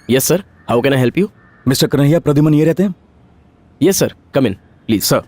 Yes sir, how can I help you? Mister Kanhaiya Pradyuman ये रहते हैं? Yes sir, come in please. Sir,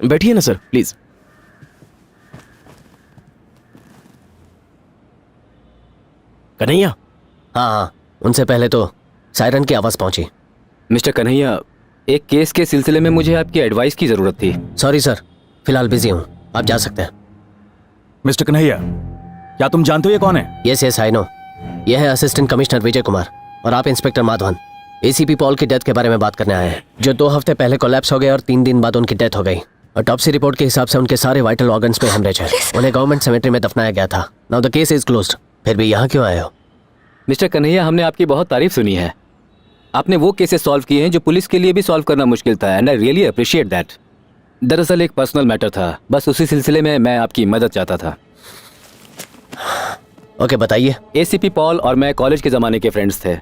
बैठिए ना सर, प्लीज। कन्हैया। हाँ, उनसे पहले तो सायरन की आवाज पहुंची। मिस्टर कन्हैया, एक केस के सिलसिले में मुझे आपकी एडवाइस की जरूरत थी। सॉरी सर, फिलहाल बिजी हूँ, आप जा सकते हैं। मिस्टर कन्हैया, क्या तुम जानते हो ये कौन है? यस यस आई नो, यह है असिस्टेंट कमिश्नर विजय कुमार और आप इंस्पेक्टर माधवन। एसीपी पॉल की डेथ के बारे में बात करने आए हैं, जो 2 हफ्ते पहले कोलैप्स हो गए और 3 दिन बाद उनकी डेथ हो गई। ऑटोप्सी रिपोर्ट के हिसाब से उनके सारे वाइटल ऑर्गन्स में हेमरेज है। उन्हें गवर्नमेंट सेमेट्री में दफनाया गया था। Now the case is closed. फिर भी यहाँ क्यों आए हो? मिस्टर कन्हैया, हमने आपकी बहुत तारीफ सुनी है। आपने वो केसेस सॉल्व किए हैं जो पुलिस के लिए भी सॉल्व करना मुश्किल था, and I really appreciate that. दरअसल एक पर्सनल मैटर था, बस उसी सिलसिले में मैं आपकी मदद चाहता था। ओके बताइए। एसीपी पॉल और मैं कॉलेज के ज़माने के फ्रेंड्स थे।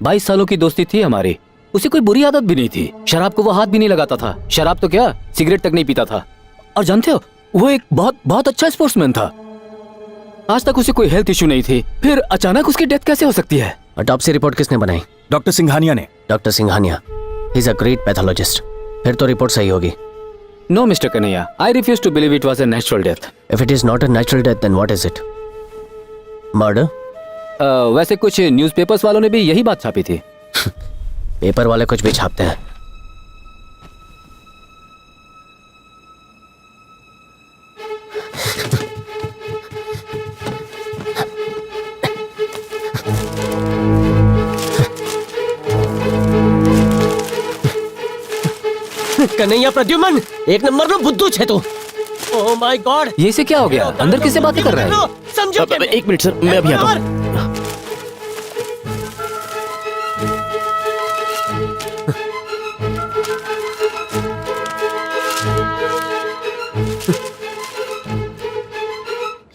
22 सालों की दोस्ती थी हमारी। उसे कोई बुरी आदत भी नहीं थी। शराब को वो हाथ भी नहीं लगाता था। शराब तो क्या, सिगरेट तक नहीं पीता था। और जानते हो, वो एक बहुत अच्छा स्पोर्ट्समैन था। आज तक उसे कोई हेल्थ इशू नहीं थी। फिर अचानक उसकी डेथ कैसे हो सकती है? ऑटोप्सी रिपोर्ट किसने बनाई? डॉक्टर सिंघानिया ने। Doctor Singhania, he is a great pathologist. फिर तो रिपोर्ट सही होगी। No mister Kanhaiya, I refuse to believe it was a natural death. If it is not a natural death then what is it? Murder? वैसे कुछ newspapers वालों ने भी यही बात छापी थी। पेपर वाले कुछ भी छापते हैं। कन्हैया प्रद्युमन, एक नंबर में बुद्धू छे तू। ओह माय गॉड, ये इसे क्या हो गया? अंदर किससे बातें कर रहा है? समझो क्या? एक मिनट सर, मैं अभी आता हूँ।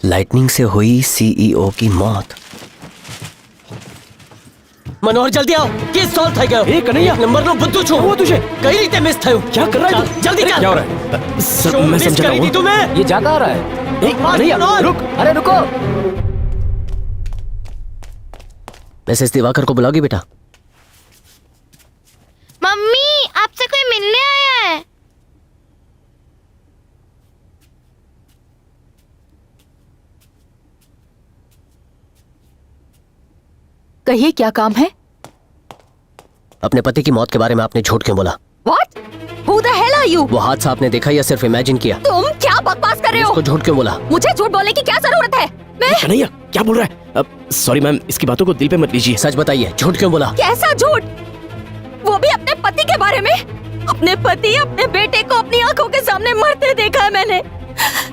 लाइटनिंग से हुई सीईओ की मौत। मनोहर जल्दी आओ, केस सॉल्व થઈ ગયો। ए कन्हैया, नंबर નો बुद्धू છો वो तुझे कई रीते मिस થયું। क्या कर रहा है तू? जल्दी चल। क्या हो रहा है? सर, मैं समझा करी थी हूँ। तुम्हें। ये जा कहाँ रहा है? कन्हैया रुक। अरे रुको। मिसेस दिवाकर को बुलाओगी बेटा? मम्मी, आपसे कोई मिलने आया है। कहिए क्या काम है? अपने पति की मौत के बारे में आपने झूठ क्यों बोला? What? Who the hell are you? वो हादसा आपने देखा या सिर्फ इमेजिन किया? तुम क्या बकवास कर रहे हो? उसको झूठ क्यों बोला? मुझे झूठ बोलने की क्या जरूरत है? मैं कन्हैया क्या बोल रहा है? सॉरी मैम, इसकी बातों को दिल पे मत लीजिए। सच बताइए, झूठ क्यों बोला? कैसा झूठ? वो भी अपने पति के बारे में? अपने पति, अपने बेटे को अपनी आंखों के सामने मरते देखा है मैंने।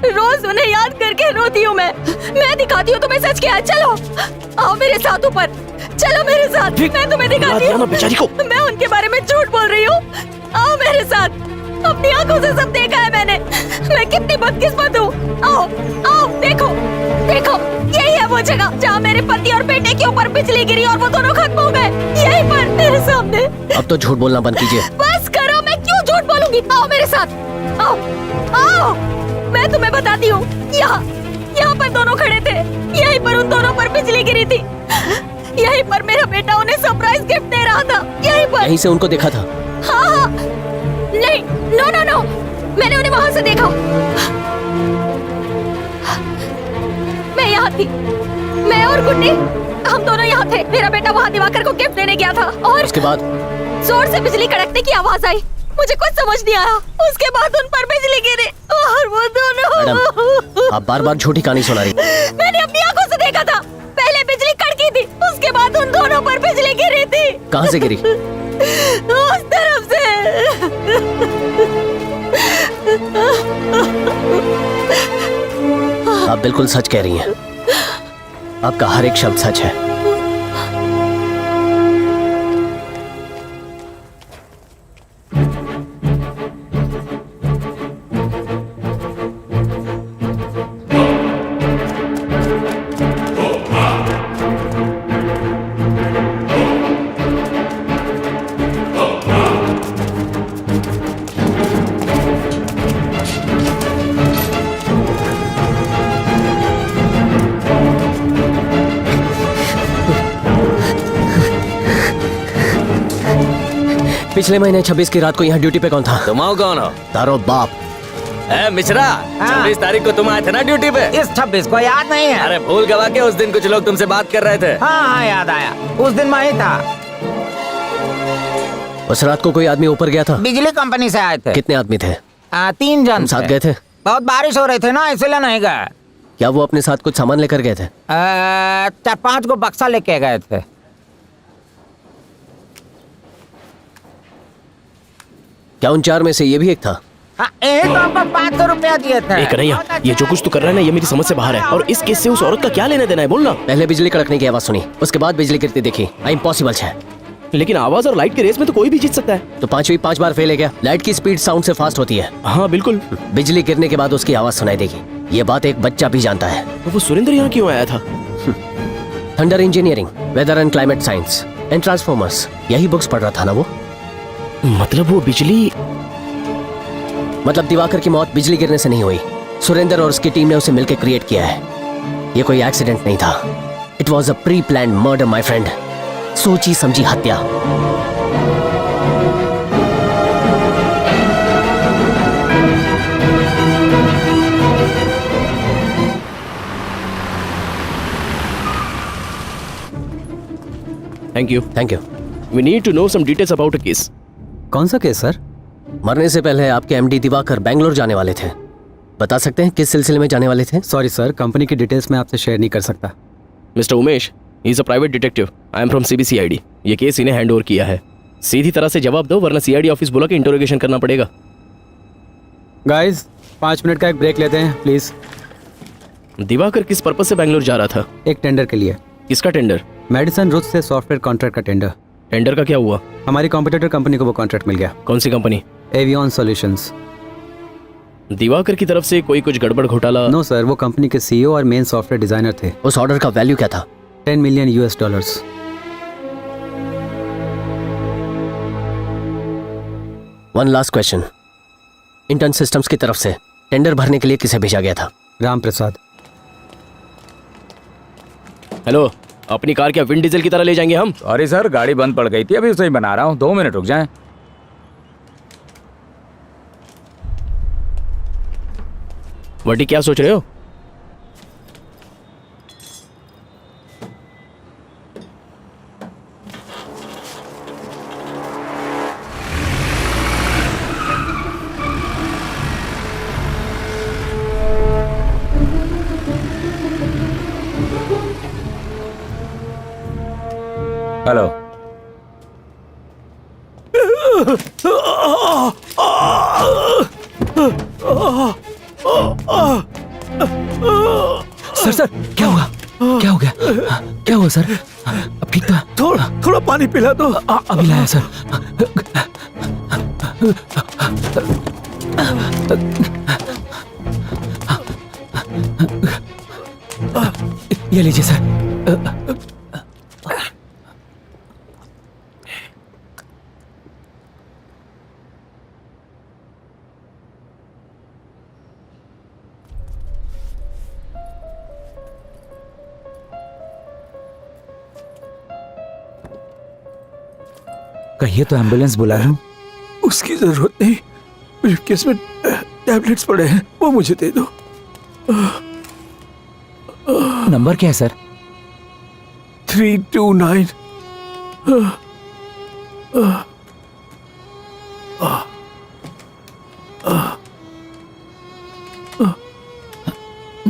रोज उन्हें याद करके रोती हूँ मैं दिखाती हूँ तुम्हें सच क्या है। चलो आओ मेरे साथ ऊपर, चलो मेरे साथ, मैं तुम्हें दिखाती हूँ। बेचारी को मैं उनके बारे में झूठ बोल रही हूँ। आओ मेरे साथ, अपनी आंखों से सब देखा है मैंने। मैं कितनी बदकिस्मत हूँ। आओ आओ, देखो देखो, यही है वो जगह जहाँ मेरे पति और बेटे के ऊपर बिजली गिरी और वो दोनों खत्म हो गए। यही पर मेरे सामने। अब तो झूठ बोलना बंद कीजिए। बस करो, मैं क्यों झूठ बोलूंगी? आओ मेरे साथ, आओ आओ, मैं तुम्हें बताती हूँ। यहाँ पर दोनों खड़े थे। यहीं पर उन दोनों पर बिजली गिरी थी। यहीं पर मेरा बेटा उन्हें सरप्राइज गिफ्ट दे रहा था। यहीं पर। यहीं से उनको देखा था? हाँ, नहीं, नो नो नो, मैंने उन्हें वहां से देखा। मैं यहाँ थी, मैं और गुड्डी, हम दोनों यहाँ थे। मेरा बेटा वहाँ दिवाकर को गिफ्ट देने गया था और उसके बाद जोर से बिजली कड़कने की आवाज आई। मुझे कुछ समझ नहीं आया। उसके बाद उन पर बिजली गिरी और वो दोनों। मैडम, आप बार-बार झूठी कहानी सुना रही। मैंने अपनी आंखों से देखा था। पहले बिजली कड़की थी, उसके बाद उन दोनों पर बिजली गिरी थी। कहाँ से गिरी? उस तरफ से। आप बिल्कुल सच कह रही हैं। आपका हर एक शब्द सच है। पिछले महीने 26 की रात को यहाँ ड्यूटी पे कौन था? तुम आओ कौन हो? तारो बाप। ए मिश्रा, 26 तारीख को तुम आए थे ना ड्यूटी पे? इस 26 को याद नहीं है। अरे भूल गवा के उस दिन कुछ लोग तुमसे बात कर रहे थे। हाँ याद आया, उस दिन मैं ही था। उस रात को कोई आदमी ऊपर गया था? बिजली कंपनी से आए थे। कितने आदमी थे? 3 जन तुम साथ थे। गए थे? बहुत बारिश हो रही थी ना, इसलिए नहीं गए। क्या वो अपने साथ कुछ सामान लेकर गए थे? 4-5 को बक्सा लेके गए थे। क्या उन 4 में से ये भी एक था? एक तो आपको 500 रुपया दिए थे। ए कन्हैया, ये जो कुछ तू कर रहा है ना, ये मेरी समझ से बाहर है। और इस केस से उस औरत का क्या लेना देना है, बोलना। पहले बिजली कड़कने की आवाज सुनी, उसके बाद बिजली गिरती देखी। इम्पॉसिबल है। लेकिन आवाज और लाइट के रेस में तो कोई भी जीत सकता है। तो 5 बार फेल है क्या? लाइट की स्पीड साउंड से फास्ट होती है। हाँ बिल्कुल। बिजली गिरने के बाद उसकी आवाज सुनाई देगी। ये बात एक बच्चा भी जानता है। तो वो सुरेंद्र यहाँ क्यों आया था? Thunder engineering, weather and climate science and transformers, यही बुक्स पढ़ रहा था ना वो। मतलब वो बिजली। मतलब दिवाकर की मौत बिजली गिरने से नहीं हुई। सुरेंद्र और उसकी टीम ने उसे मिलकर क्रिएट किया है। ये कोई एक्सीडेंट नहीं था। It was a pre planned murder my friend. सोची समझी हत्या। Thank you. Thank you. We need to know some details about a case. कौन सा केस सर? मरने से पहले आपके एमडी दिवाकर बेंगलोर जाने वाले थे। बता सकते हैं किस सिलसिले में जाने वाले थे? सॉरी सर, कंपनी की डिटेल्स मैं आपसे शेयर नहीं कर सकता। Mister Umesh, he is a private detective. I am from CBCID. ये केस इन्हें हैंड ओवर किया है। सीधी तरह से जवाब दो, वरना सीआईडी ऑफिस बुला के इंटरोगेशन करना पड़ेगा। गाइस 5 मिनट का एक ब्रेक लेते हैं प्लीज। दिवाकर किस पर्पस से बैंगलोर जा रहा था? एक टेंडर के लिए। किसका टेंडर? मेडिसन रूट से सॉफ्टवेयर कॉन्ट्रैक्ट का टेंडर। टेंडर का क्या हुआ? हमारी कॉम्पिटिटर कंपनी को वो कॉन्ट्रैक्ट मिल गया। कौन सी कंपनी? Avian Solutions. दिवाकर की तरफ से कोई कुछ गड़बड़ घोटाला? नो सर, वो कंपनी के सीईओ और मेन सॉफ्टवेयर डिजाइनर थे। उस ऑर्डर का वैल्यू क्या था? $10 million US। One last question. Intern Systems की तरफ से टेंडर भरने के लिए किसे भेजा गया था? राम प्रसाद। हेलो, अपनी कार क्या विंड डीजल की तरह ले जाएंगे हम? सॉरी सर, गाड़ी बंद पड़ गई थी, अभी उसे ही बना रहा हूँ। 2 मिनट रुक जाएं। वटी, क्या सोच रहे हो? हेलो। सर क्या हुआ? क्या हो गया? क्या हुआ सर? अब ठीक था? थोड़ा पानी पिला दो। अभी लाया सर। ये लीजिए सर। कहिए तो एम्बुलेंस बुला लूं? उसकी जरूरत नहीं, ब्रीफकेस में टैबलेट्स पड़े हैं, वो मुझे दे दो। नंबर क्या है सर? 329।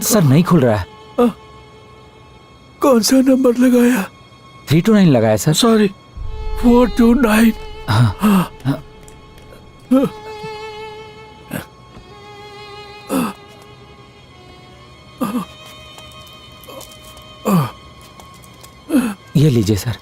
सर नहीं खुल रहा है। कौन सा नंबर लगाया? 329 लगाया सर। सॉरी, 429। ये लीजिए सर।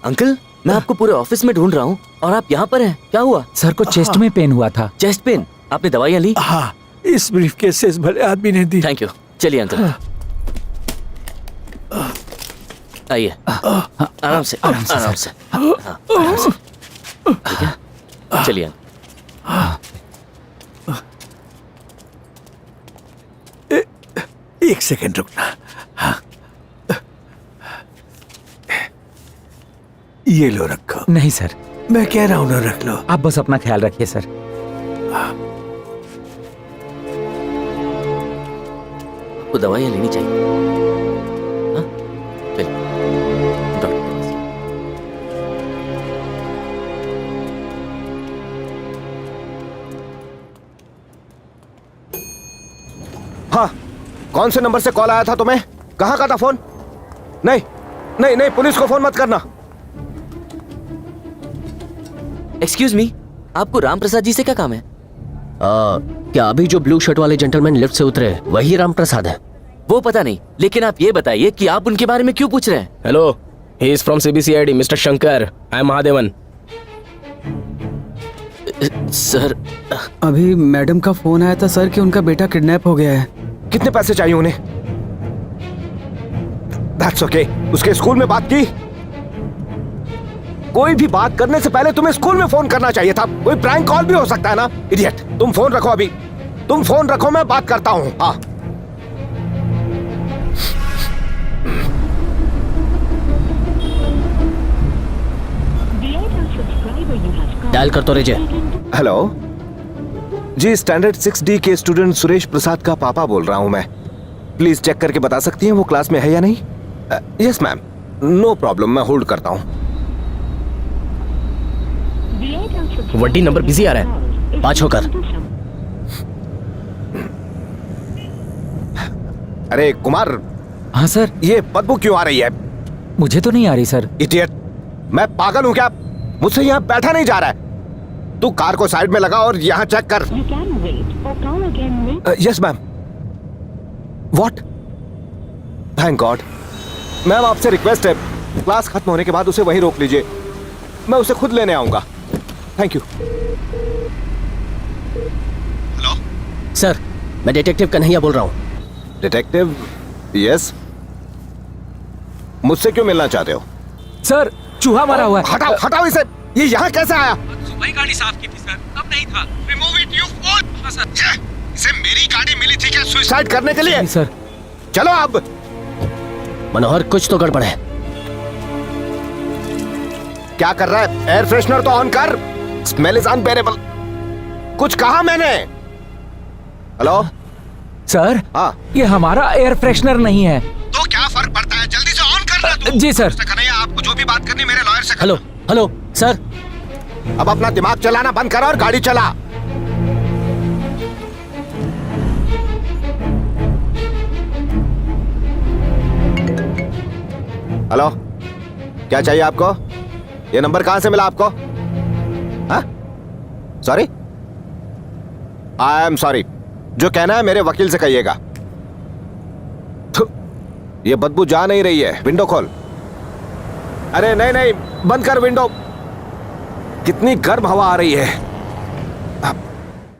अंकल, मैं आपको पूरे ऑफिस में ढूंढ रहा हूँ और आप यहाँ पर हैं। क्या हुआ? सर को चेस्ट में पेन हुआ था। Chest pain? आपने दवाइयाँ ली? हाँ, इस ब्रीफकेस से इस भले आदमी ने दी। Thank you. चलिए अंकल, आइए। आराम से, आराम से। हाँ, आराम से। ठीक है चलिए। एक सेकंड रुकना। हाँ। ये लो रखो। नहीं सर, मैं कह रहा हूं ना रख लो। आप बस अपना ख्याल रखिए सर। आपको दवाइयाँ लेनी चाहिए। हाँ? चलिए डॉक्टर के पास। हाँ, कौन से नंबर से कॉल आया था तुम्हें? कहाँ का था फोन? नहीं नहीं नहीं, पुलिस को फोन मत करना। एक्सक्यूज मी, आपको राम प्रसाद जी से क्या काम है? क्या अभी जो ब्लू शर्ट वाले जेंटलमैन लिफ्ट से उतरे वही राम प्रसाद है? वो पता नहीं, लेकिन आप ये बताइए कि आप उनके बारे में क्यों पूछ रहे हैं? Hello, he is from CBCID, mister Shankar. I am Mahadevan. Sir, अभी मैडम का फोन आया था सर कि उनका बेटा किडनैप हो गया है। कितने पैसे चाहिए उन्हें? That's okay. उसके स्कूल में बात की? कोई भी बात करने से पहले तुम्हें स्कूल में फोन करना चाहिए था। कोई प्रैंक कॉल भी हो सकता है ना, इडियट। तुम फोन रखो अभी, तुम फोन रखो, मैं बात करता हूँ। हाँ। डायल कर तो रेजे। हेलो जी, स्टैंडर्ड 6D के स्टूडेंट सुरेश प्रसाद का पापा बोल रहा हूँ मैं। प्लीज चेक करके बता सकती हैं वो क्लास में है या नहीं? यस मैम, नो प्रॉब्लम, मैं होल्ड करता हूँ। वड्डी नंबर बिजी आ रहा है। 5 होकर। अरे कुमार। हाँ सर। ये बदबू क्यों आ रही है? मुझे तो नहीं आ रही सर। इडियट, मैं पागल हूँ क्या? मुझसे यहाँ बैठा नहीं जा रहा है। तू कार को साइड में लगा और यहाँ चेक कर। Yes ma'am. What? Thank God. Ma'am आपसे रिक्वेस्ट है, क्लास खत्म होने के बाद उसे वहीं रोक लीजिए, मैं उसे खुद लेने आऊंगा। Thank you. हेलो सर, मैं डिटेक्टिव कन्हैया बोल रहा हूँ। डिटेक्टिव? यस। मुझसे क्यों मिलना चाहते हो? सर, चूहा मारा हुआ है। हटाओ हटाओ इसे। ये यहाँ कैसे आया? सुबह ही गाड़ी साफ की थी सर, तब नहीं था। Remove it you fool. हाँ सर। इसे मेरी गाड़ी मिली थी क्या सुसाइड करने के लिए? सर। चलो अब। मनोहर, कुछ तो गड़बड़ है। क्या कर रहा है? एयर फ्रेशनर तो ऑन कर। Smell is unbearable. कुछ कहा मैंने? Hello sir. हाँ, ये हमारा एयर फ्रेशनर नहीं है। तो क्या फर्क पड़ता है, जल्दी से ऑन करना तू। जी सर। कन्हैया, आपको जो भी बात करनी मेरे लॉयर से। Hello hello sir. अब अपना दिमाग चलाना बंद कर और गाड़ी चला। हेलो, क्या चाहिए आपको? ये नंबर कहां से मिला आपको? हाँ? सॉरी? I am sorry. जो कहना है मेरे वकील से कहिएगा। ये बदबू जा नहीं रही है, विंडो खोल। अरे नहीं नहीं, बंद कर विंडो। कितनी गर्म हवा आ रही है।